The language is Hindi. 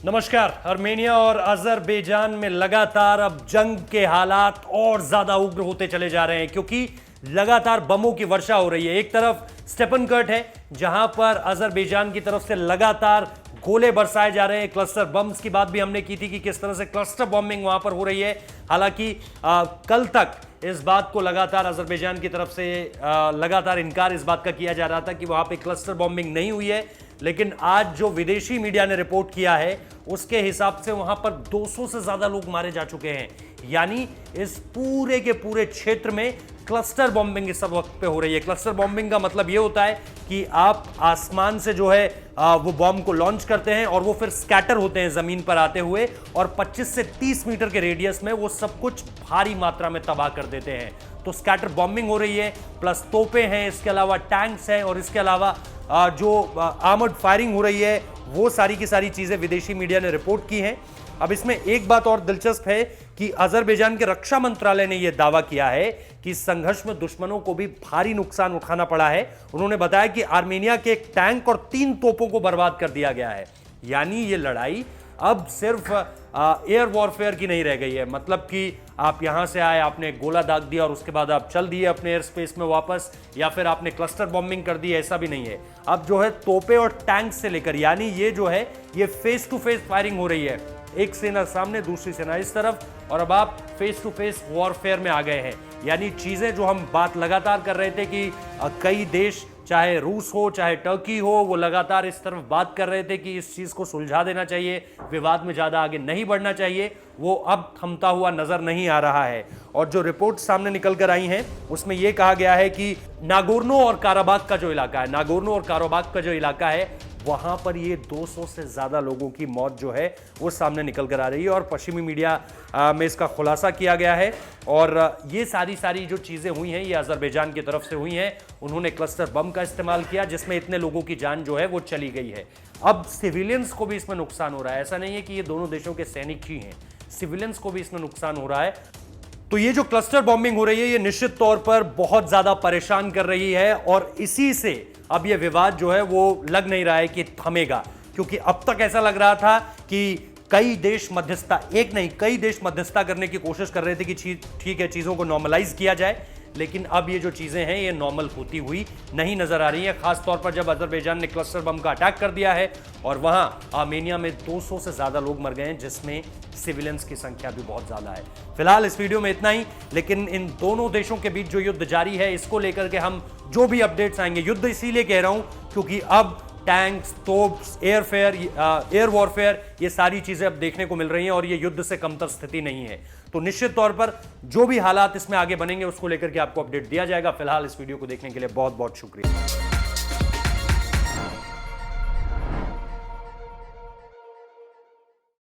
नमस्कार। आर्मेनिया और अजरबैजान में लगातार अब जंग के हालात और ज्यादा उग्र होते चले जा रहे हैं क्योंकि लगातार बमों की वर्षा हो रही है। एक तरफ स्टेपनकर्ट है जहां पर अजरबैजान की तरफ से लगातार गोले बरसाए जा रहे हैं। क्लस्टर बम्स की बात भी हमने की थी कि किस तरह से क्लस्टर बॉम्बिंग वहां पर हो रही है। हालांकि कल तक इस बात को लगातार अजरबैजान की तरफ से लगातार इनकार इस बात का किया जा रहा था कि वहां पे क्लस्टर बॉम्बिंग नहीं हुई है, लेकिन आज जो विदेशी मीडिया ने रिपोर्ट किया है उसके हिसाब से वहां पर 200 से ज्यादा लोग मारे जा चुके हैं। यानी इस पूरे के पूरे क्षेत्र में क्लस्टर बॉम्बिंग इस वक्त पे हो रही है। क्लस्टर बॉम्बिंग का मतलब यह होता है कि आप आसमान से जो है वो बॉम्ब को लॉन्च करते हैं और वो फिर स्कैटर होते हैं जमीन पर आते हुए, और 25 से 30 मीटर के रेडियस में वो सब कुछ भारी मात्रा में तबाह कर देते हैं। तो स्कैटर बॉम्बिंग हो रही है, प्लस तोपें हैं, इसके अलावा टैंक्स हैं, और इसके अलावा जो आर्मर्ड फायरिंग हो रही है, वो सारी की सारी चीजें विदेशी मीडिया ने रिपोर्ट की हैं। अब इसमें एक बात और दिलचस्प है कि अजरबैजान के रक्षा मंत्रालय ने यह दावा किया है कि इस संघर्ष में दुश्मनों को भी भारी नुकसान उठाना पड़ा है। उन्होंने बताया कि आर्मेनिया के एक टैंक और 3 तोपों को बर्बाद कर दिया गया है। यानी ये लड़ाई अब सिर्फ एयर वॉरफेयर की नहीं रह गई है। मतलब कि आप यहां से आए, आपने गोला दाग दिया और उसके बाद आप चल दिए अपने एयर स्पेस में वापस, या फिर आपने क्लस्टर बॉम्बिंग कर दी, ऐसा भी नहीं है। अब जो है तोपे और टैंक से लेकर, यानी ये जो है ये फेस टू फेस फायरिंग हो रही है। एक सेना सामने, दूसरी सेना इस तरफ, और अब आप फेस टू फेस वॉरफेयर में आ गए हैं। यानी चीजें जो हम बात लगातार कर रहे थे कि कई देश, चाहे रूस हो चाहे टर्की हो, वो लगातार इस तरफ बात कर रहे थे कि इस चीज को सुलझा देना चाहिए, विवाद में ज्यादा आगे नहीं बढ़ना चाहिए, वो अब थमता हुआ नजर नहीं आ रहा है। और जो रिपोर्ट सामने निकल कर आई हैं उसमें यह कहा गया है कि नागोर्नो और काराबाग का जो इलाका है, नागोर्नो और काराबाग का जो इलाका है, वहां पर ये 200 से ज्यादा लोगों की मौत जो है वो सामने निकल कर आ रही है। और पश्चिमी मीडिया में इसका खुलासा किया गया है। और ये सारी जो चीजें हुई हैं ये अजरबैजान की तरफ से हुई हैं। उन्होंने क्लस्टर बम का इस्तेमाल किया जिसमें इतने लोगों की जान जो है वो चली गई है। अब सिविलियंस को भी इसमें नुकसान हो रहा है। ऐसा नहीं है कि ये दोनों देशों के सैनिक ही हैं, सिविलियंस को भी इसमें नुकसान हो रहा है। तो ये जो क्लस्टर बॉम्बिंग हो रही है ये निश्चित तौर पर बहुत ज्यादा परेशान कर रही है, और इसी से अब ये विवाद जो है वो लग नहीं रहा है कि थमेगा। क्योंकि अब तक ऐसा लग रहा था कि कई देश मध्यस्थता, एक नहीं कई देश मध्यस्थता करने की कोशिश कर रहे थे कि ठीक है चीजों को नॉर्मलाइज किया जाए, लेकिन अब ये जो चीजें हैं ये नॉर्मल होती हुई नहीं नजर आ रही है। खासतौर पर जब अजरबैजान ने क्लस्टर बम का अटैक कर दिया है और वहां आर्मेनिया में 200 से ज्यादा लोग मर गए हैं, जिसमें सिविलियंस की संख्या भी बहुत ज्यादा है। फिलहाल इस वीडियो में इतना ही, लेकिन इन दोनों देशों के बीच जो युद्ध जारी है इसको लेकर के हम जो भी अपडेट्स आएंगे, युद्ध इसीलिए कह रहा हूं क्योंकि अब टैंक्स, तोप्स, एयर वॉरफेयर, ये सारी चीजें अब देखने को मिल रही हैं और ये युद्ध से कमतर स्थिति नहीं है। तो निश्चित तौर पर जो भी हालात इसमें आगे बनेंगे उसको लेकर के आपको अपडेट दिया जाएगा। फिलहाल इस वीडियो को देखने के लिए बहुत बहुत शुक्रिया।